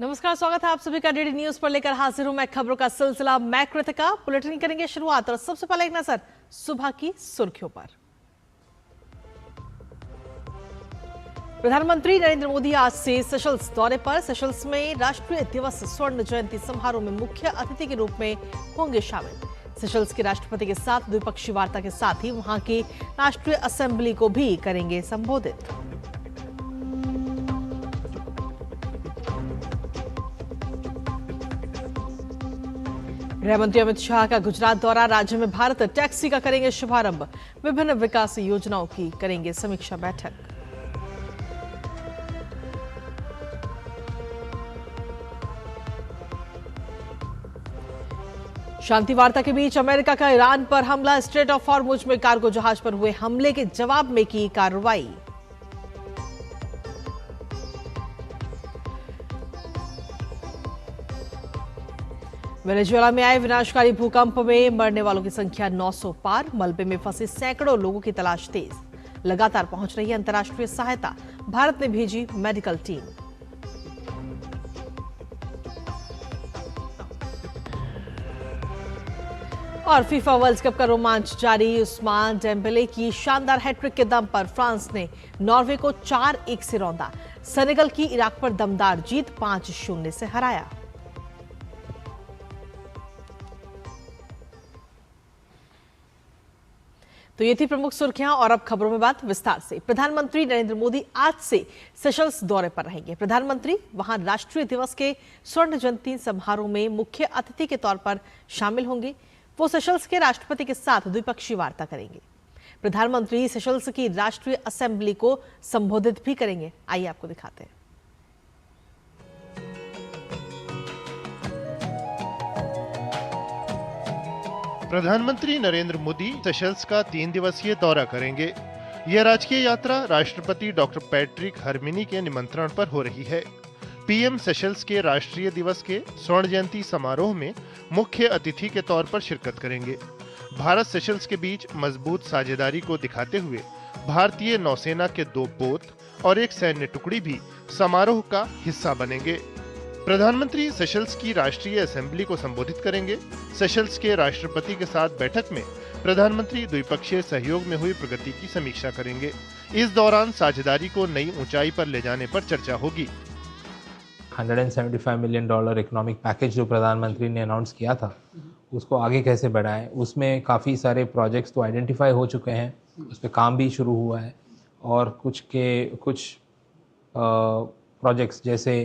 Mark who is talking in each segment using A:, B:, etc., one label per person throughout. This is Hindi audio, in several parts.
A: नमस्कार, स्वागत है आप सभी का डीडी न्यूज पर। लेकर हाजिर हूं मैं खबरों का सिलसिला। मैं कृतिका। बुलेटिन करेंगे शुरुआत और सबसे पहले एक नजर सुबह की सुर्खियों पर। प्रधानमंत्री नरेंद्र मोदी आज से सेशल्स दौरे पर। सेशल्स में राष्ट्रीय दिवस स्वर्ण जयंती समारोह में मुख्य अतिथि के रूप में होंगे शामिल। सेशल्स के राष्ट्रपति के साथ द्विपक्षीय वार्ता के साथ ही वहां की राष्ट्रीय असेंबली को भी करेंगे संबोधित। गृहमंत्री अमित शाह का गुजरात दौरा। राज्य में भारत टैक्सी का करेंगे शुभारंभ। विभिन्न विकास योजनाओं की करेंगे समीक्षा बैठक। शांति वार्ता के बीच अमेरिका का ईरान पर हमला। स्ट्रेट ऑफ हॉर्मुज में कार्गो जहाज पर हुए हमले के जवाब में की कार्रवाई। वेनेजुएला में आए विनाशकारी भूकंप में मरने वालों की संख्या 900 पार। मलबे में फंसे सैकड़ों लोगों की तलाश तेज। लगातार पहुंच रही है अंतर्राष्ट्रीय सहायता। भारत ने भेजी मेडिकल टीम। और फीफा वर्ल्ड कप का रोमांच जारी। उस्मान डेम्बेले की शानदार हैट्रिक के दम पर फ्रांस ने नॉर्वे को 4-1 से रौंदा। सेनेगल की इराक पर दमदार जीत 5-0 से हराया। तो ये थी प्रमुख सुर्खियां और अब खबरों में बात विस्तार से। प्रधानमंत्री नरेंद्र मोदी आज से सेशल्स दौरे पर रहेंगे। प्रधानमंत्री वहां राष्ट्रीय दिवस के स्वर्ण जयंती समारोह में मुख्य अतिथि के तौर पर शामिल होंगे। वो सेशल्स के राष्ट्रपति के साथ द्विपक्षीय वार्ता करेंगे। प्रधानमंत्री सेशल्स की राष्ट्रीय असेंबली को संबोधित भी करेंगे। आइए आपको दिखाते हैं।
B: प्रधानमंत्री नरेंद्र मोदी सेशल्स का 3 दिवसीय दौरा करेंगे। यह राजकीय यात्रा राष्ट्रपति डॉक्टर पैट्रिक हरमिनी के निमंत्रण पर हो रही है। पीएम सेशल्स के राष्ट्रीय दिवस के स्वर्ण जयंती समारोह में मुख्य अतिथि के तौर पर शिरकत करेंगे। भारत सेशल्स के बीच मजबूत साझेदारी को दिखाते हुए भारतीय नौसेना के 2 पोत और एक सैन्य टुकड़ी भी समारोह का हिस्सा बनेंगे। प्रधानमंत्री सेशल्स की राष्ट्रीय असेंबली को संबोधित करेंगे। सेशल्स के राष्ट्रपति के साथ बैठक में प्रधानमंत्री द्विपक्षीय सहयोग में हुई प्रगति की समीक्षा करेंगे। इस दौरान साझेदारी को नई ऊंचाई पर ले जाने पर चर्चा होगी।
C: $175 मिलियन इकोनॉमिक पैकेज जो प्रधानमंत्री ने अनाउंस किया था, उसको आगे कैसे बढ़ाएं। उसमें काफ़ी सारे प्रोजेक्ट्स तो आइडेंटिफाई हो चुके हैं, उस पर काम भी शुरू हुआ है। और कुछ प्रोजेक्ट्स जैसे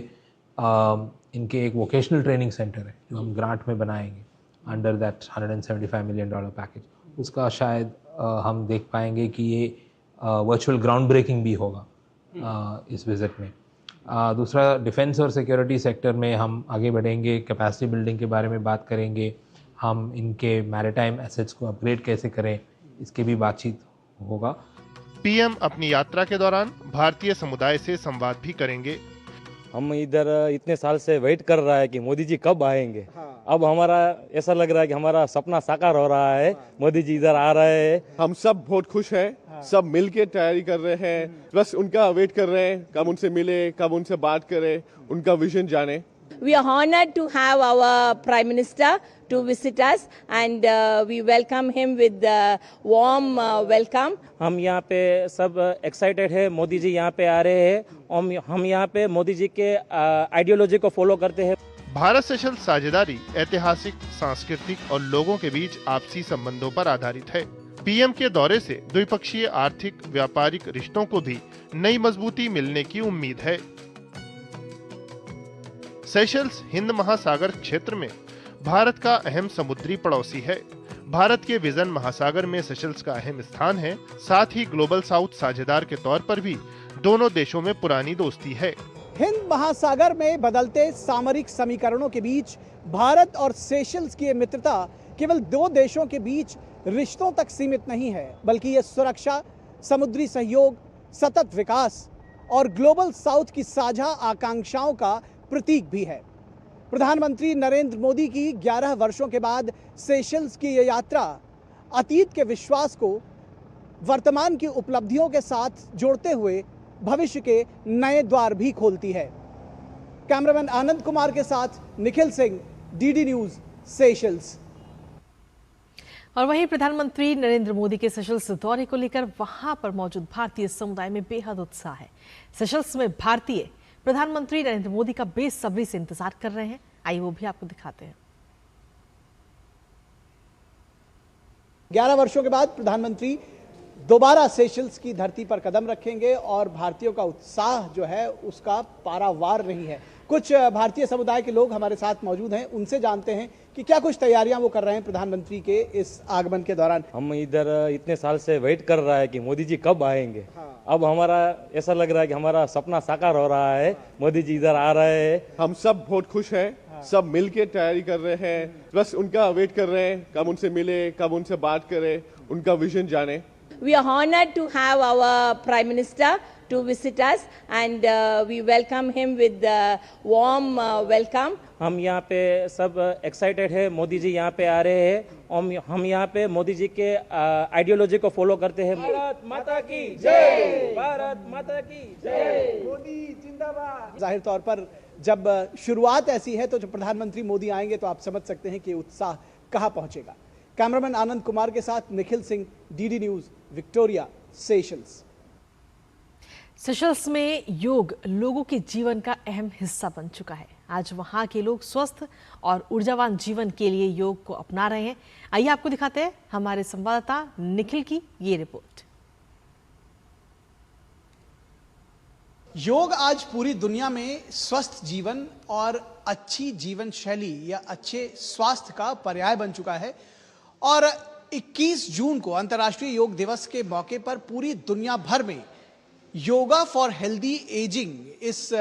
C: इनके एक वोकेशनल ट्रेनिंग सेंटर है जो हम ग्रांट में बनाएंगे अंडर दैट $175 मिलियन पैकेज। उसका शायद हम देख पाएंगे कि ये वर्चुअल ग्राउंड ब्रेकिंग भी होगा इस विजिट में। दूसरा, डिफेंस और सिक्योरिटी सेक्टर में हम आगे बढ़ेंगे। कैपेसिटी बिल्डिंग के बारे में बात करेंगे। हम इनके मैरिटाइम एसेट्स को अपग्रेड कैसे करें, इसकी भी बातचीत होगा।
B: पीएम अपनी यात्रा के दौरान भारतीय समुदाय से संवाद भी करेंगे।
D: हम इधर इतने साल से वेट कर रहा है कि मोदी जी कब आएंगे। अब हमारा ऐसा लग रहा है कि हमारा सपना साकार हो रहा है। मोदी जी इधर आ रहे हैं।
E: हम सब बहुत खुश हैं। सब मिलके तैयारी कर रहे हैं। बस उनका वेट कर रहे हैं, कब उनसे मिले, कब उनसे बात करें, उनका विजन जाने।
F: We are honored to have our Prime Minister to visit us and we welcome him with warm welcome.
D: हम यहाँ पे सब एक्साइटेड है। मोदी जी यहाँ पे आ रहे हैं। हम यहाँ पे मोदी जी के आइडियोलॉजी को फॉलो करते हैं।
B: भारत सेशल्स साझेदारी ऐतिहासिक, सांस्कृतिक और लोगों के बीच आपसी संबंधों पर आधारित है। पीएम के दौरे से द्विपक्षीय आर्थिक व्यापारिक रिश्तों को भी नई मजबूती मिलने की उम्मीद है। सेशल्स हिंद महासागर क्षेत्र में भारत का अहम समुद्री पड़ोसी है। भारत के विजन महासागर में सेशल्स का अहम स्थान है। साथ ही ग्लोबल साउथ साझेदार के तौर पर भी दोनों देशों में पुरानी दोस्ती है।
G: हिंद महासागर में बदलते सामरिक समीकरणों के बीच भारत और सेशल्स की मित्रता केवल 2 देशों के बीच रिश्तों तक सीमित नहीं है, बल्कि ये सुरक्षा, समुद्री सहयोग, सतत विकास और ग्लोबल साउथ की साझा आकांक्षाओं का प्रतीक भी है। प्रधानमंत्री नरेंद्र मोदी की 11 वर्षों के बाद सेशल्स की यह यात्रा अतीत के विश्वास को वर्तमान की उपलब्धियों के साथ जोड़ते हुए भविष्य के नए द्वार भी खोलती है। कैमरामैन आनंद कुमार के साथ Nikhil Singh, DD news, Seychelles.
A: और वहीं प्रधानमंत्री नरेंद्र मोदी के सेशल्स दौरे को लेकर वहां पर मौजूद भारतीय समुदाय में बेहद उत्साह है। सेशल्स में भारतीय प्रधानमंत्री नरेंद्र मोदी का बेसब्री से इंतजार कर रहे हैं। आइए वो भी आपको दिखाते हैं।
G: 11 वर्षों के बाद प्रधानमंत्री दोबारा सेशल्स की धरती पर कदम रखेंगे और भारतीयों का उत्साह जो है उसका पारावार नहीं है। कुछ भारतीय समुदाय के लोग हमारे साथ मौजूद हैं, उनसे जानते हैं कि क्या कुछ तैयारियां वो कर रहे हैं प्रधानमंत्री के इस आगमन के दौरान।
D: हम इधर इतने साल से वेट कर रहा है कि मोदी जी कब आएंगे। अब हमारा ऐसा लग रहा है कि हमारा सपना साकार हो रहा है, मोदी जी इधर आ रहे हैं।
E: हम सब बहुत खुश हैं, सब मिल के तैयारी कर रहे हैं, बस उनका वेट कर रहे हैं, कब उनसे मिले, कब उनसे बात करें, उनका विजन जाने।
F: We are honored to have our Prime Minister to visit us, and we welcome him with warm welcome.
H: हम यहाँ पे सब एक्साइटेड है, मोदी जी यहाँ पे आ रहे हैं। हम यहाँ पे मोदी जी के आइडियोलॉजी को फॉलो करते हैं। भारत माता की जय, भारत माता की जय, मोदी जिंदाबाद।
G: जाहिर तौर पर जब शुरुआत ऐसी है तो जब प्रधानमंत्री मोदी आएंगे तो आप समझ सकते हैं कि उत्साह कहां पहुंचेगा। कैमरामैन आनंद कुमार के साथ Nikhil Singh, DD news, Victoria, Seychelles.
A: Seychelles में योग लोगों के जीवन का अहम हिस्सा बन चुका है। आज वहां के लोग स्वस्थ और ऊर्जावान जीवन के लिए योग को अपना रहे हैं। आइए आपको दिखाते हैं हमारे संवाददाता निखिल की ये रिपोर्ट।
G: योग आज पूरी दुनिया में स्वस्थ जीवन और अच्छी जीवन शैली या अच्छे स्वास्थ्य का पर्याय बन चुका है और 21 जून को अंतर्राष्ट्रीय योग दिवस के मौके पर पूरी दुनिया भर में योगा फॉर हेल्दी एजिंग इस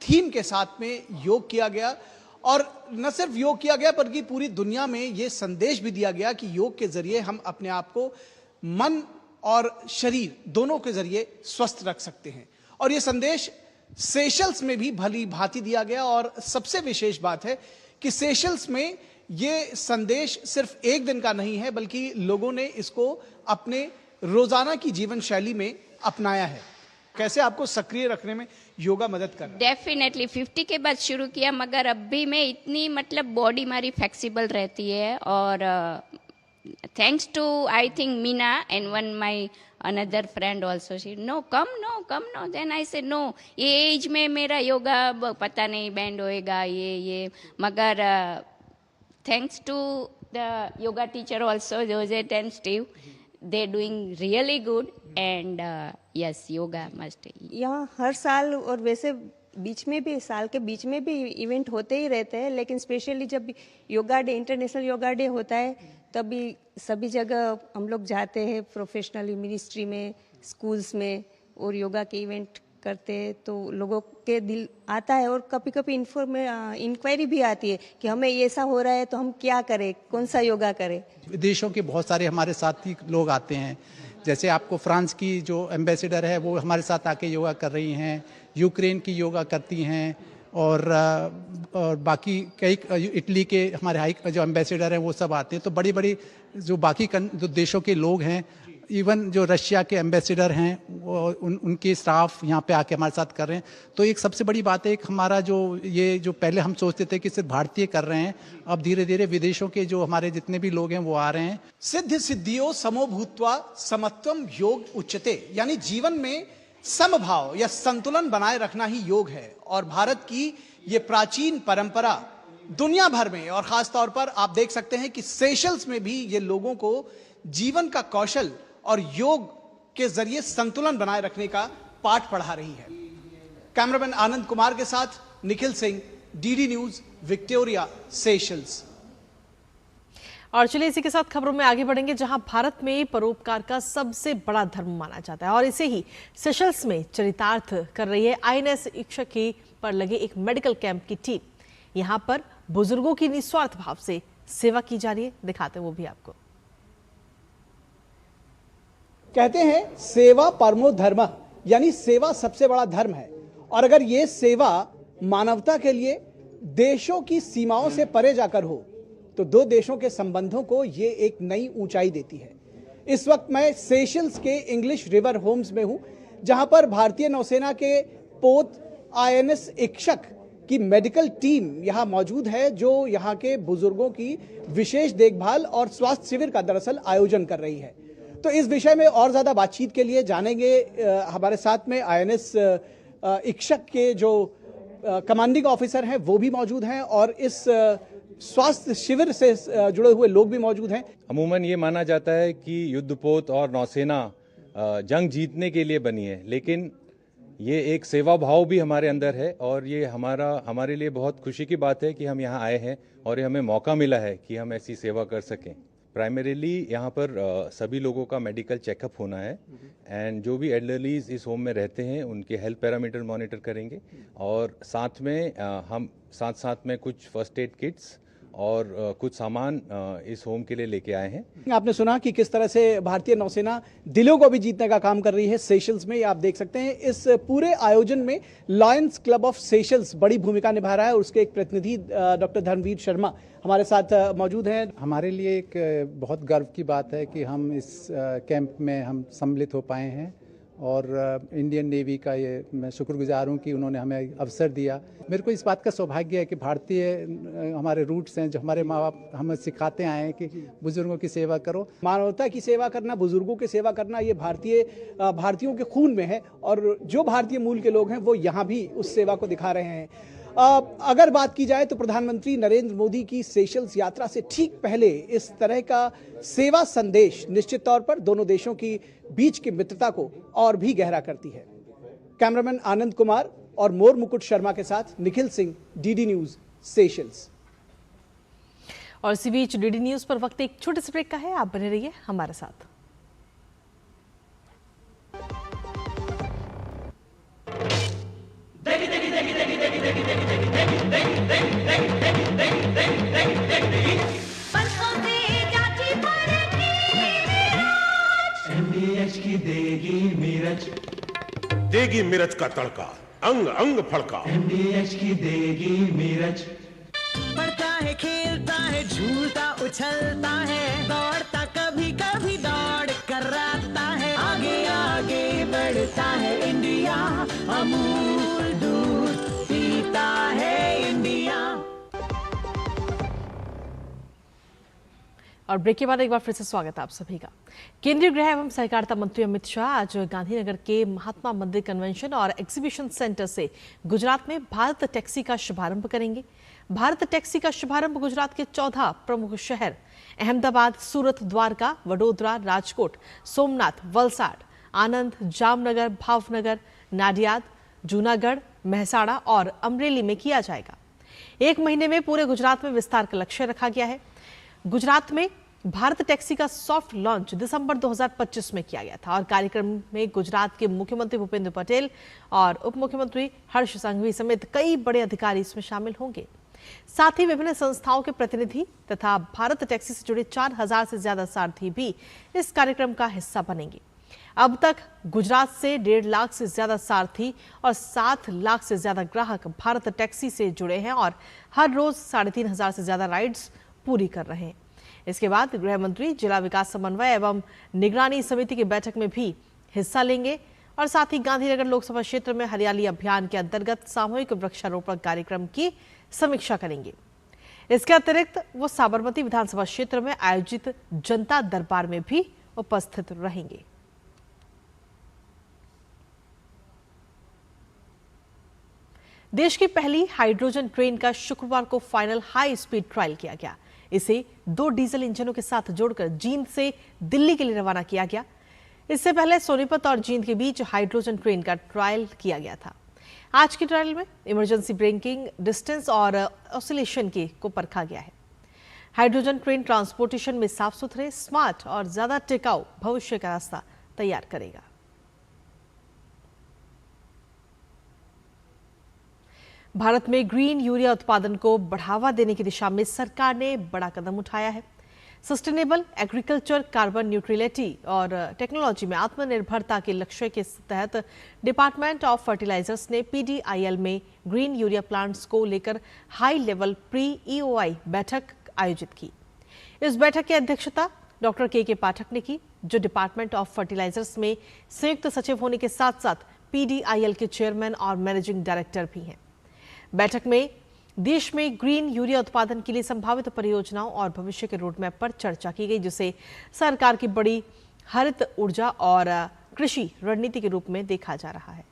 G: थीम के साथ में योग किया गया। और न सिर्फ योग किया गया बल्कि पूरी दुनिया में यह संदेश भी दिया गया कि योग के जरिए हम अपने आप को मन और शरीर दोनों के जरिए स्वस्थ रख सकते हैं। और यह संदेश सेशल्स में भी भली भांति दिया गया। और सबसे विशेष बात है कि सेशल्स में यह संदेश सिर्फ एक दिन का नहीं है बल्कि लोगों ने इसको अपने रोजाना की जीवन शैली में अपनाया है। कैसे आपको सक्रिय रखने में योगा मदद कर रहा है?
I: डेफिनेटली 50 के बाद शुरू किया, मगर अभी में इतनी मतलब बॉडी हमारी फ्लेक्सिबल रहती है। और thanks to I think Meena and one my another friend also, she no come, then I say no, ये एज में मेरा योगा पता नहीं बैंड होएगा ये मगर thanks to the yoga teacher also, Josette and Steve, they doing really good and yes, yoga must.
J: यहाँ हर साल और वैसे बीच में भी साल के बीच में भी इवेंट होते ही रहते हैं, लेकिन स्पेशली जब yoga day, international yoga day होता है तभी सभी जगह हम लोग जाते हैं, प्रोफेशनली मिनिस्ट्री में, स्कूल्स में, और योगा के इवेंट करते हैं तो लोगों के दिल आता है। और कभी कभी इंक्वायरी भी आती है कि हमें ऐसा हो रहा है तो हम क्या करें, कौन सा योगा करें।
K: विदेशों के बहुत सारे हमारे साथी लोग आते हैं, जैसे आपको फ्रांस की जो एम्बेसडर है वो हमारे साथ आके योगा कर रही हैं, यूक्रेन की योगा करती हैं, और बाकी कई इटली के हमारे हाई जो एम्बेसडर हैं वो सब आते हैं। तो बड़ी बड़ी जो बाकी जो देशों के लोग हैं, इवन जो रशिया के एम्बेसडर हैं उनके स्टाफ यहाँ पे आके हमारे साथ कर रहे हैं। तो एक सबसे बड़ी बात है, एक हमारा जो पहले हम सोचते थे कि सिर्फ भारतीय कर रहे हैं, अब धीरे धीरे विदेशों के जो हमारे जितने भी लोग हैं वो आ रहे हैं।
G: सिद्धि सिद्धियों समो भूत्वा समत्वम योग उच्यते, यानी जीवन में समभाव या संतुलन बनाए रखना ही योग है। और भारत की ये प्राचीन परंपरा दुनिया भर में और खास तौर पर आप देख सकते हैं कि सेशल्स में भी ये लोगों को जीवन का कौशल और योग के जरिए संतुलन बनाए रखने का पाठ पढ़ा रही है। कैमरामैन आनंद कुमार के साथ Nikhil Singh, DD news, Victoria, Seychelles.
A: और चलिए इसी के साथ खबरों में आगे बढ़ेंगे, जहां भारत में परोपकार का सबसे बड़ा धर्म माना जाता है और इसे ही सेशल्स में चरितार्थ कर रही है INS इक्शक की पर लगे एक मेडिकल कैंप की टीम। यहां पर बुजुर्गों की निस्वार्थ भाव से सेवा की जा रही है, दिखाते हैं वो भी आपको।
G: कहते हैं सेवा परमो धर्म, यानी सेवा सबसे बड़ा धर्म है। और अगर ये सेवा मानवता के लिए देशों की सीमाओं से परे जाकर हो तो दो देशों के संबंधों को ये एक नई ऊंचाई देती है। इस वक्त मैं सेशल्स के इंग्लिश रिवर होम्स में हूं, जहां पर भारतीय नौसेना के पोत INS इक्शक कि मेडिकल टीम यहाँ मौजूद है जो यहाँ के बुजुर्गों की विशेष देखभाल और स्वास्थ्य शिविर का दरअसल आयोजन कर रही है। तो इस विषय में और ज्यादा बातचीत के लिए जानेंगे हमारे साथ में INS इक्षक के जो कमांडिंग ऑफिसर हैं वो भी मौजूद हैं और इस स्वास्थ्य शिविर से जुड़े हुए लोग भी मौजूद हैं।
L: अमूमन ये माना जाता है कि युद्धपोत और नौसेना जंग जीतने के लिए बनी है, लेकिन ये एक सेवा भाव भी हमारे अंदर है और ये हमारे लिए बहुत खुशी की बात है कि हम यहाँ आए हैं और ये हमें मौका मिला है कि हम ऐसी सेवा कर सकें। प्राइमरीली यहाँ पर सभी लोगों का मेडिकल चेकअप होना है एंड जो भी एल्डरलीज इस होम में रहते हैं उनके हेल्थ पैरामीटर मॉनिटर करेंगे और साथ में हम साथ में कुछ फर्स्ट एड किट्स और कुछ सामान इस होम के लिए लेके आए हैं।
G: आपने सुना कि किस तरह से भारतीय नौसेना दिलों को भी जीतने का काम कर रही है सेशल्स में। आप देख सकते हैं इस पूरे आयोजन में लायंस क्लब ऑफ सेशल्स बड़ी भूमिका निभा रहा है और उसके एक प्रतिनिधि डॉक्टर धर्मवीर शर्मा हमारे साथ मौजूद हैं।
K: हमारे लिए एक बहुत गर्व की बात है कि हम इस कैंप में हम सम्मिलित हो पाए हैं और इंडियन नेवी का ये मैं शुक्रगुजार हूँ कि उन्होंने हमें अवसर दिया। मेरे को इस बात का सौभाग्य है कि भारतीय हमारे रूट्स हैं, जो हमारे माँ बाप हमें सिखाते आए हैं कि बुजुर्गों की सेवा करो।
G: मानवता की सेवा करना, बुजुर्गों की सेवा करना, ये भारतीयों के खून में है और जो भारतीय मूल के लोग हैं वो यहाँ भी उस सेवा को दिखा रहे हैं। अगर बात की जाए तो प्रधानमंत्री नरेंद्र मोदी की सेशल्स यात्रा से ठीक पहले इस तरह का सेवा संदेश निश्चित तौर पर दोनों देशों की बीच की मित्रता को और भी गहरा करती है। कैमरामैन आनंद कुमार और मोर मुकुट शर्मा के साथ Nikhil Singh, DD news, Seychelles.
A: और इसी बीच DD न्यूज पर वक्त एक छोटे से ब्रेक का है, आप बने रहिए हमारे साथ।
M: देगी मिर्च का तड़का, अंग अंग फड़का।
N: MDH की देगी मिर्च। पढ़ता है, खेलता है, झूलता उछलता है, दौड़ता कभी कभी दौड़ कराता है, आगे आगे बढ़ता है इंडिया, अमूल दूध पीता है इंडिया।
A: और ब्रेक के बाद एक बार फिर से स्वागत है आप सभी का। केंद्रीय गृह एवं सहकारिता मंत्री अमित शाह आज गांधीनगर के महात्मा मंदिर कन्वेंशन और एग्जीबिशन सेंटर से गुजरात में भारत टैक्सी का शुभारंभ करेंगे। भारत टैक्सी का शुभारंभ गुजरात के 14 प्रमुख शहर अहमदाबाद, सूरत, द्वारका, वडोदरा, राजकोट, सोमनाथ, वलसाड, आनंद, जामनगर, भावनगर, नाडियाद, जूनागढ़, महसाड़ा और अमरेली में किया जाएगा। एक महीने में पूरे गुजरात में विस्तार का लक्ष्य रखा गया है। गुजरात में भारत टैक्सी का सॉफ्ट लॉन्च दिसंबर 2025 में किया गया था और कार्यक्रम में गुजरात के मुख्यमंत्री भूपेंद्र पटेल और उप मुख्यमंत्री हर्ष संघवी समेत कई बड़े अधिकारी इसमें शामिल होंगे। साथ ही विभिन्न संस्थाओं के प्रतिनिधि तथा भारत टैक्सी से जुड़े 4000 से ज्यादा सारथी भी इस कार्यक्रम का हिस्सा बनेंगे। अब तक गुजरात से 1.5 लाख से ज्यादा सारथी और 7 लाख से ज्यादा ग्राहक भारत टैक्सी से जुड़े हैं और हर रोज 3500 से ज्यादा राइड्स पूरी कर रहे हैं। इसके बाद गृह मंत्री जिला विकास समन्वय एवं निगरानी समिति की बैठक में भी हिस्सा लेंगे और साथ ही गांधीनगर लोकसभा क्षेत्र में हरियाली अभियान के अंतर्गत सामूहिक वृक्षारोपण कार्यक्रम की समीक्षा करेंगे। इसके अतिरिक्त वो साबरमती विधानसभा क्षेत्र में आयोजित जनता दरबार में भी उपस्थित रहेंगे। देश की पहली हाइड्रोजन ट्रेन का शुक्रवार को फाइनल हाई स्पीड ट्रायल किया गया। इसे 2 डीजल इंजनों के साथ जोड़कर जींद से दिल्ली के लिए रवाना किया गया। इससे पहले सोनीपत और जींद के बीच हाइड्रोजन ट्रेन का ट्रायल किया गया था। आज के ट्रायल में इमरजेंसी ब्रेकिंग, डिस्टेंस और ऑसिलेशन को परखा गया है। हाइड्रोजन ट्रेन ट्रांसपोर्टेशन में साफ सुथरे, स्मार्ट और ज्यादा टिकाऊ भविष्य का रास्ता तैयार करेगा। भारत में ग्रीन यूरिया उत्पादन को बढ़ावा देने की दिशा में सरकार ने बड़ा कदम उठाया है। सस्टेनेबल एग्रीकल्चर, कार्बन न्यूट्रलिटी और टेक्नोलॉजी में आत्मनिर्भरता के लक्ष्य के तहत डिपार्टमेंट ऑफ फर्टिलाइजर्स ने PDIL में ग्रीन यूरिया प्लांट्स को लेकर हाई लेवल प्री-EOI बैठक आयोजित की। इस बैठक की अध्यक्षता डॉक्टर के पाठक ने की, जो डिपार्टमेंट ऑफ फर्टिलाइजर्स में संयुक्त सचिव होने के साथ साथ PDIL के चेयरमैन और मैनेजिंग डायरेक्टर भी हैं। बैठक में देश में ग्रीन यूरिया उत्पादन के लिए संभावित परियोजनाओं और भविष्य के रोडमैप पर चर्चा की गई, जिसे सरकार की बड़ी हरित ऊर्जा और कृषि रणनीति के रूप में देखा जा रहा है।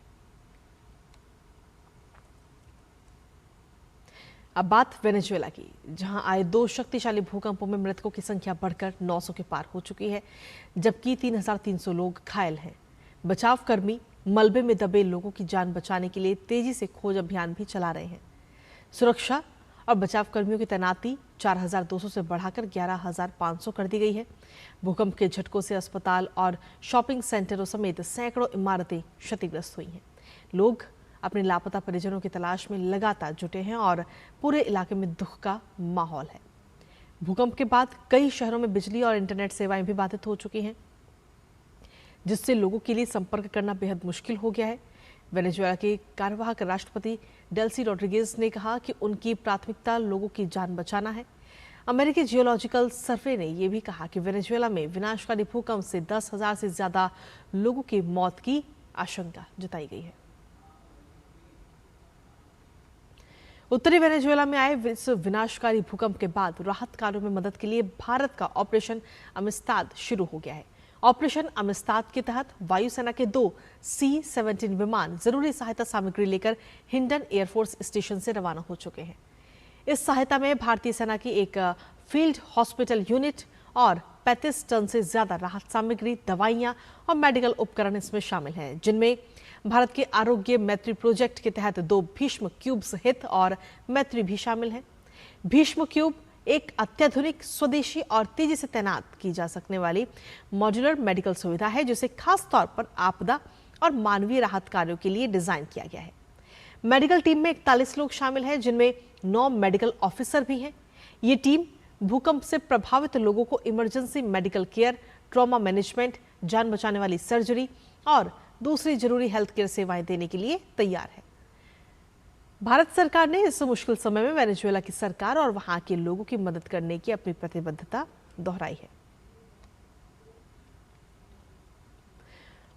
A: अब बात वेनेजुएला की, जहां आए 2 शक्तिशाली भूकंपों में मृतकों की संख्या बढ़कर 900 के पार हो चुकी है, जबकि 3,300 लोग घायल हैं। बचावकर्मी मलबे में दबे लोगों की जान बचाने के लिए तेजी से खोज अभियान भी चला रहे हैं। सुरक्षा और बचाव कर्मियों की तैनाती 4,200 से बढ़ाकर 11,500 कर दी गई है। भूकंप के झटकों से अस्पताल और शॉपिंग सेंटरों समेत सैकड़ों इमारतें क्षतिग्रस्त हुई हैं। लोग अपने लापता परिजनों की तलाश में लगातार जुटे हैं और पूरे इलाके में दुख का माहौल है। भूकंप के बाद कई शहरों में बिजली और इंटरनेट सेवाएं भी बाधित हो चुकी हैं, जिससे लोगों के लिए संपर्क करना बेहद मुश्किल हो गया है। वेनेजुएला के कार्यवाहक राष्ट्रपति डेल्सी रोड्रिगेज ने कहा कि उनकी प्राथमिकता लोगों की जान बचाना है। अमेरिकी जियोलॉजिकल सर्वे ने यह भी कहा कि वेनेजुएला में विनाशकारी भूकंप से 10,000 से ज्यादा लोगों की मौत की आशंका जताई गई है। उत्तरी वेनेजुएला में आए इस विनाशकारी भूकंप के बाद राहत कार्यों में मदद के लिए भारत का ऑपरेशन अमिस्ताद शुरू हो गया है। ऑपरेशन अमिस्ताद के तहत वायुसेना के 2 C-17 विमान जरूरी सहायता सामग्री लेकर हिंडन एयरफोर्स स्टेशन से रवाना हो चुके हैं। इस सहायता में भारतीय सेना की एक फील्ड हॉस्पिटल यूनिट और 35 टन से ज्यादा राहत सामग्री, दवाइयां और मेडिकल उपकरण इसमें शामिल हैं, जिनमें भारत के आरोग्य मैत्री प्रोजेक्ट के तहत 2 भीष्म क्यूब्स हित और मैत्री भी शामिल हैं। भीष्म क्यूब एक अत्याधुनिक, स्वदेशी और तेजी से तैनात की जा सकने वाली मॉड्यूलर मेडिकल सुविधा है, जिसे खास तौर पर आपदा और मानवीय राहत कार्यों के लिए डिजाइन किया गया है। मेडिकल टीम में 41 लोग शामिल हैं, जिनमें 9 मेडिकल ऑफिसर भी हैं। ये टीम भूकंप से प्रभावित लोगों को emergency medical care, trauma management, जान बचाने वाली सर्जरी और दूसरी जरूरी हेल्थ केयर सेवाएं देने के लिए तैयार है। भारत सरकार ने इस मुश्किल समय में वेनेजुएला की सरकार और वहां के लोगों की मदद करने की अपनी प्रतिबद्धता दोहराई है।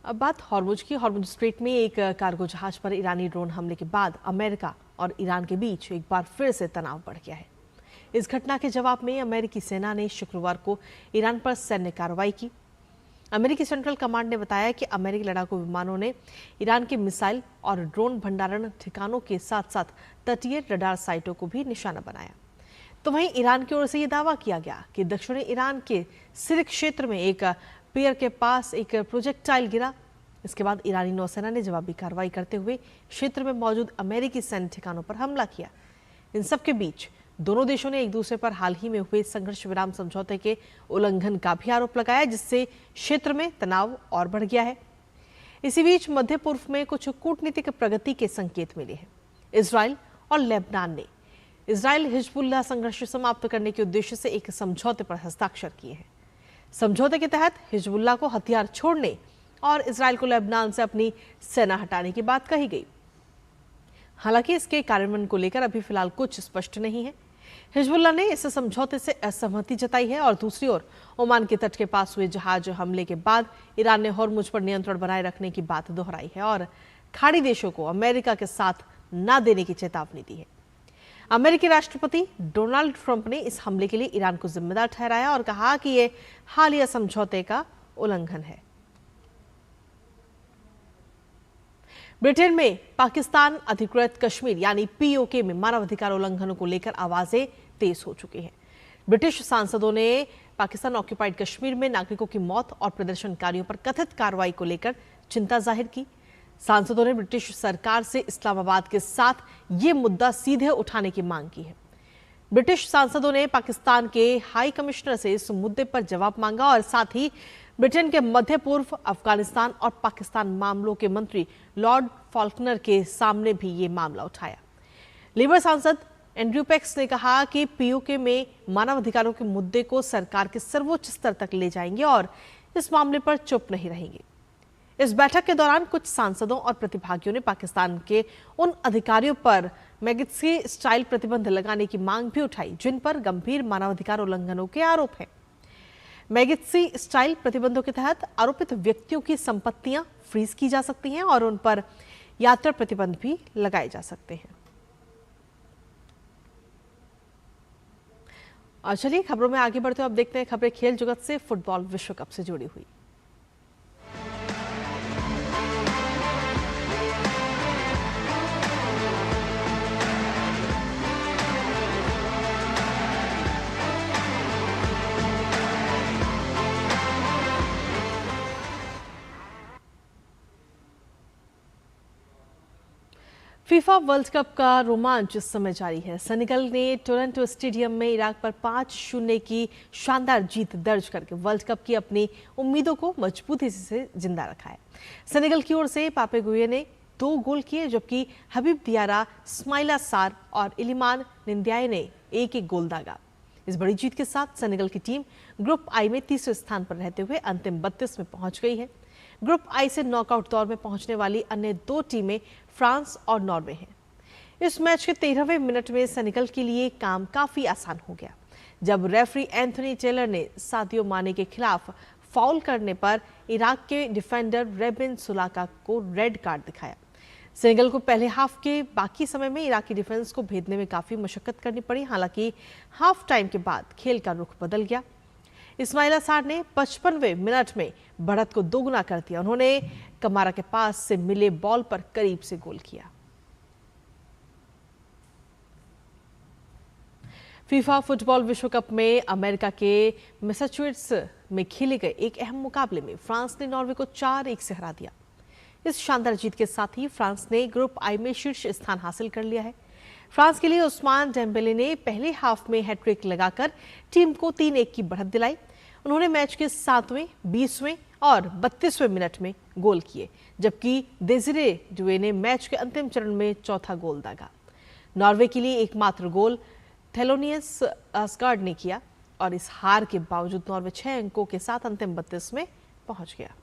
A: अब बात हॉर्मुज की। हॉर्मुज स्ट्रेट में एक कार्गो जहाज पर ईरानी ड्रोन हमले के बाद अमेरिका और ईरान के बीच एक बार फिर से तनाव बढ़ गया है। इस घटना के जवाब में अमेरिकी सेना ने शुक्रवार को ईरान पर सैन्य कार्रवाई की। अमेरिकी सेंट्रल कमांड ने बताया कि अमेरिकी लड़ाकू विमानों ने ईरान के मिसाइल और ड्रोन भंडारण ठिकानों के साथ साथ तटीय रडार साइटों को भी निशाना बनाया। तो वहीं ईरान की ओर से यह दावा किया गया कि दक्षिणी ईरान के सिरिक क्षेत्र में एक पियर के पास एक प्रोजेक्टाइल गिरा। इसके बाद ईरानी नौसेना ने जवाबी कार्रवाई करते हुए क्षेत्र में मौजूद अमेरिकी सैन्य ठिकानों पर हमला किया। इन सब के बीच दोनों देशों ने एक दूसरे पर हाल ही में हुए संघर्ष विराम समझौते के उल्लंघन का भी आरोप लगाया, जिससे क्षेत्र में तनाव और बढ़ गया है। इसी बीच मध्य पूर्व में कुछ कूटनीतिक प्रगति के संकेत मिले हैं। इजराइल और लेबनान ने इजराइल हिजबुल्लाह संघर्ष समाप्त करने के उद्देश्य से एक समझौते पर हस्ताक्षर किए हैं। समझौते के तहत हिजबुल्लाह को हथियार छोड़ने और इजराइल को लेबनान से अपनी सेना हटाने की बात कही गई। हालांकि इसके कार्यान्वयन को लेकर अभी फिलहाल कुछ स्पष्ट नहीं है। हिजबुल्लाह ने इस समझौते से असहमति जताई है और दूसरी ओर ओमान के तट के पास हुए जहाज हमले के बाद ईरान ने हॉर्मुज पर नियंत्रण बनाए रखने की बात दोहराई है और खाड़ी देशों को अमेरिका के साथ न देने की चेतावनी दी है। अमेरिकी राष्ट्रपति डोनाल्ड ट्रंप ने इस हमले के लिए ईरान को जिम्मेदार ठहराया और कहा कि यह हालिया समझौते का उल्लंघन है। ब्रिटेन में पाकिस्तान अधिकृत कश्मीर यानी पीओके में मानवाधिकार उल्लंघनों को लेकर आवाजें तेज हो चुकी हैं। ब्रिटिश सांसदों ने पाकिस्तान ऑक्यूपाइड कश्मीर में नागरिकों की मौत और प्रदर्शनकारियों पर कथित कार्रवाई को लेकर चिंता जाहिर की। सांसदों ने ब्रिटिश सरकार से इस्लामाबाद के साथ ये मुद्दा सीधे उठाने की मांग की है। ब्रिटिश सांसदों ने पाकिस्तान के हाई कमिश्नर से इस मुद्दे पर जवाब मांगा और साथ ही ब्रिटेन के मध्य पूर्व, अफगानिस्तान और पाकिस्तान मामलों के मंत्री लॉर्ड फॉल्कनर के सामने भी ये मामला उठाया। लेबर सांसद एंड्रयू पेक्स ने कहा कि पीओके में मानवाधिकारों के मुद्दे को सरकार के सर्वोच्च स्तर तक ले जाएंगे और इस मामले पर चुप नहीं रहेंगे। इस बैठक के दौरान कुछ सांसदों और प्रतिभागियों ने पाकिस्तान के उन अधिकारियों पर मैग्नित्सी स्टाइल प्रतिबंध लगाने की मांग भी उठाई जिन पर गंभीर मानवाधिकार उल्लंघनों के आरोप हैं। मैग्नित्सी स्टाइल प्रतिबंधों के तहत आरोपित व्यक्तियों की संपत्तियां फ्रीज की जा सकती हैं और उन पर यात्रा प्रतिबंध भी लगाए जा सकते हैं। और चलिए खबरों में आगे बढ़ते हुए अब देखते हैं खबरें खेल जगत से, फुटबॉल विश्व कप से जुड़ी हुई। फीफा वर्ल्ड कप का रोमांच इस समय जारी है। सेनेगल ने टोरंटो स्टेडियम में इराक पर 5-0 की शानदार जीत दर्ज करके वर्ल्ड कप की अपनी उम्मीदों को मजबूती से जिंदा रखा है। सेनेगल की ओर से पापे गुये ने 2 गोल किए, जबकि हबीब दियारा, स्माइला सार और इलिमान निंदियाए ने एक गोल दागा। इस बड़ी जीत के साथ सेनेगल की टीम ग्रुप आई में तीसरे स्थान पर रहते हुए अंतिम 32 में पहुंच गई है। ग्रुप आई से नॉकआउट दौर में पहुंचने वाली अन्य 2 टीमें फ्रांस और नॉर्वे हैं। इस मैच के 13वें मिनट में सेनेगल के लिए काम काफी आसान हो गया, जब रेफरी एंथोनी टेलर ने सादियो माने के खिलाफ फाउल करने पर इराक के डिफेंडर रेबिन सुलाका को रेड कार्ड दिखाया। सेनेगल को पहले हाफ के बाकी समय में इराकी डिफेंस को भेदने में काफी मशक्कत करनी पड़ी। हालांकि हाफ टाइम के बाद खेल का रुख बदल गया। इस्माइला सार ने 55वें मिनट में बढ़त को दोगुना कर दिया। उन्होंने कमारा के पास से मिले बॉल पर करीब से गोल किया। फीफा फुटबॉल विश्व कप में अमेरिका के मैसाचुसेट्स में खेले गए एक अहम मुकाबले में फ्रांस ने नॉर्वे को 4-1 से हरा दिया। इस शानदार जीत के साथ ही फ्रांस ने ग्रुप आई में शीर्ष स्थान हासिल कर लिया है। फ्रांस के लिए उस्मान डेम्बेले ने पहले हाफ में हैट्रिक लगाकर टीम को 3-1 की बढ़त दिलाई। उन्होंने मैच के 7वें, 20वें और 32वें मिनट में गोल किए, जबकि डेजिरे डुए ने मैच के अंतिम चरण में चौथा गोल दागा। नॉर्वे के लिए एकमात्र गोल थेलोनियस आस्गार्ड ने किया और इस हार के बावजूद नॉर्वे 6 अंकों के साथ अंतिम 32 में पहुंच गया।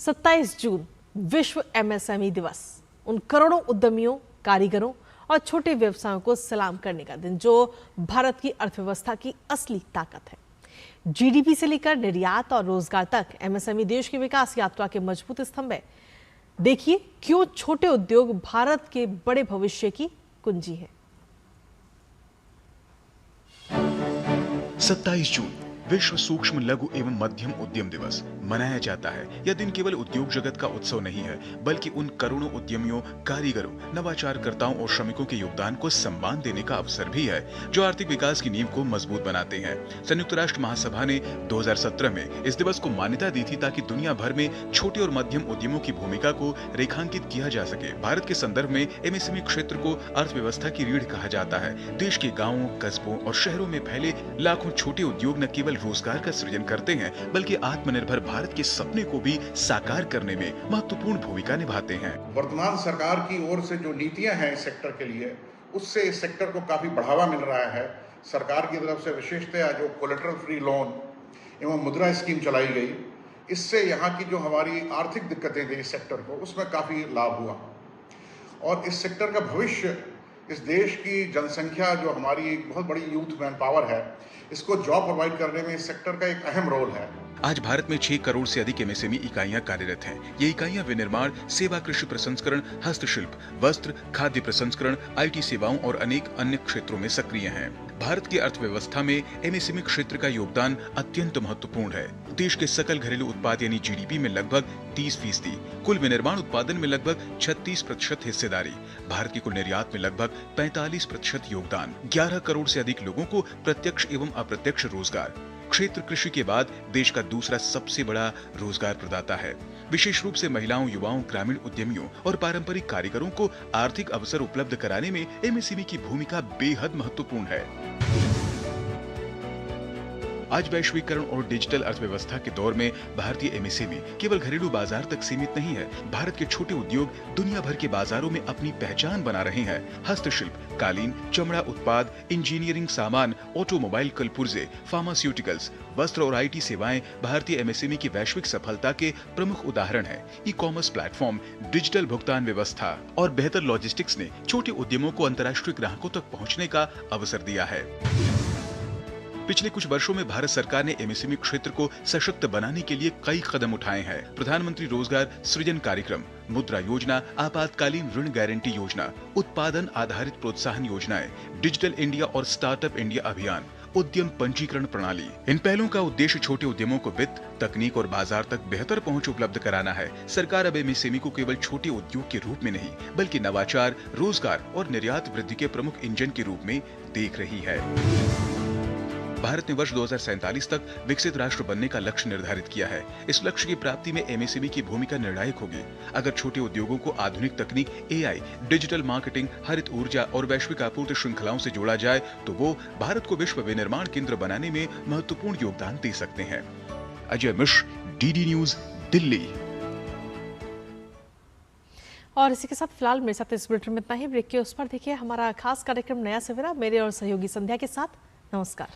A: 27 जून विश्व एमएसएमई दिवस उन करोड़ों उद्यमियों, कारीगरों और छोटे व्यवसायों को सलाम करने का दिन जो भारत की अर्थव्यवस्था की असली ताकत है। जीडीपी से लेकर निर्यात और रोजगार तक एमएसएमई देश की विकास यात्रा के मजबूत स्तंभ है। देखिए क्यों छोटे उद्योग भारत के बड़े भविष्य की कुंजी है।
O: 27 जून विश्व सूक्ष्म लघु एवं मध्यम उद्यम दिवस मनाया जाता है। यह दिन केवल उद्योग जगत का उत्सव नहीं है, बल्कि उन करोड़ों उद्यमियों, कारीगरों, नवाचारकर्ताओं और श्रमिकों के योगदान को सम्मान देने का अवसर भी है, जो आर्थिक विकास की नींव को मजबूत बनाते हैं। संयुक्त राष्ट्र महासभा ने 2017 में इस दिवस को मान्यता दी थी ताकि दुनिया भर में छोटे और मध्यम उद्यमों की भूमिका को रेखांकित किया जा सके। भारत के संदर्भ में एमएसएमई क्षेत्र को अर्थव्यवस्था की रीढ़ कहा जाता है। देश के गाँवों, कस्बों और शहरों में फैले लाखों छोटे उद्योग न केवल रोजगार का सृजन करते हैं, बल्कि आत्मनिर्भर भारत के सपने को भी साकार करने में महत्वपूर्ण भूमिका निभाते हैं।
P: वर्तमान सरकार की ओर से जो नीतियां हैं इस सेक्टर के लिए, उससे इस सेक्टर को काफी बढ़ावा मिल रहा है। सरकार की तरफ से विशेषतः जो कोलेटरल फ्री लोन एवं मुद्रा स्कीम चलाई गई, इससे यहाँ की जो हमारी आर्थिक दिक्कतें थी इस सेक्टर को, उसमें काफी लाभ हुआ। और इस सेक्टर का भविष्य, इस देश की जनसंख्या जो हमारी एक बहुत बड़ी यूथ मैन पावर है, इसको जॉब प्रोवाइड करने में इस सेक्टर का एक अहम रोल है।
O: आज भारत में 6 करोड़ से अधिक एमएसएमई इकाइयां कार्यरत हैं। ये इकाइयां विनिर्माण, सेवा, कृषि प्रसंस्करण, हस्तशिल्प, वस्त्र, खाद्य प्रसंस्करण, आईटी सेवाओं और अनेक अन्य क्षेत्रों में सक्रिय हैं। भारत की अर्थव्यवस्था में एमएसएमई क्षेत्र का योगदान अत्यंत महत्वपूर्ण है। देश के सकल घरेलू उत्पाद यानी जीडीपी में लगभग 30%, कुल विनिर्माण उत्पादन में लगभग 36% हिस्सेदारी, भारत की कुल निर्यात में लगभग 45% योगदान, 11 करोड़ से अधिक लोगों को प्रत्यक्ष एवं अप्रत्यक्ष रोजगार। क्षेत्र कृषि के बाद देश का दूसरा सबसे बड़ा रोजगार प्रदाता है। विशेष रूप से महिलाओं, युवाओं, ग्रामीण उद्यमियों और पारंपरिक कारीगरों को आर्थिक अवसर उपलब्ध कराने में एमएसएमई की भूमिका बेहद महत्वपूर्ण है। आज वैश्वीकरण और डिजिटल अर्थव्यवस्था के दौर में भारतीय एमएसएमई केवल घरेलू बाजार तक सीमित नहीं है। भारत के छोटे उद्योग दुनिया भर के बाजारों में अपनी पहचान बना रहे हैं। हस्तशिल्प, कालीन, चमड़ा उत्पाद, इंजीनियरिंग सामान, ऑटोमोबाइल, कलपुर्जे, फार्मास्यूटिकल्स, वस्त्र और आईटी सेवाएं भारतीय एमएसएमई की वैश्विक सफलता के प्रमुख उदाहरण हैं। ई कॉमर्स प्लेटफॉर्म, डिजिटल भुगतान व्यवस्था और बेहतर लॉजिस्टिक्स ने छोटे उद्यमों को अंतर्राष्ट्रीय ग्राहकों तक पहुंचने का अवसर दिया है। पिछले कुछ वर्षों में भारत सरकार ने एमएसएमई क्षेत्र को सशक्त बनाने के लिए कई कदम उठाए हैं। प्रधानमंत्री रोजगार सृजन कार्यक्रम, मुद्रा योजना, आपातकालीन ऋण गारंटी योजना, उत्पादन आधारित प्रोत्साहन योजनाएं, डिजिटल इंडिया और स्टार्टअप इंडिया अभियान, उद्यम पंजीकरण प्रणाली। इन पहलों का उद्देश्य छोटे उद्यमों को वित्त, तकनीक और बाजार तक बेहतर पहुंच उपलब्ध कराना है। सरकार अब एमएसएमई को केवल छोटे उद्योग के रूप में नहीं, बल्कि नवाचार, रोजगार और निर्यात वृद्धि के प्रमुख इंजन के रूप में देख रही है। भारत ने वर्ष 2047 तक विकसित राष्ट्र बनने का लक्ष्य निर्धारित किया है। इस लक्ष्य की प्राप्ति में एमएसएमई की भूमिका निर्णायक होगी। अगर छोटे उद्योगों को आधुनिक तकनीक, एआई, डिजिटल मार्केटिंग, हरित ऊर्जा और वैश्विक आपूर्ति श्रृंखलाओं से जोड़ा जाए तो वो भारत को विश्व विनिर्माण केंद्र बनाने में महत्वपूर्ण योगदान दे सकते हैं। Ajay Mishra, DD news, Delhi.
A: और इसी के साथ फिलहाल मेरे साथ इस बुलेटिन में इतना ही। ब्रेक के उस पर देखिए हमारा खास कार्यक्रम नया सवेरा, मेरे और सहयोगी संध्या के साथ। नमस्कार।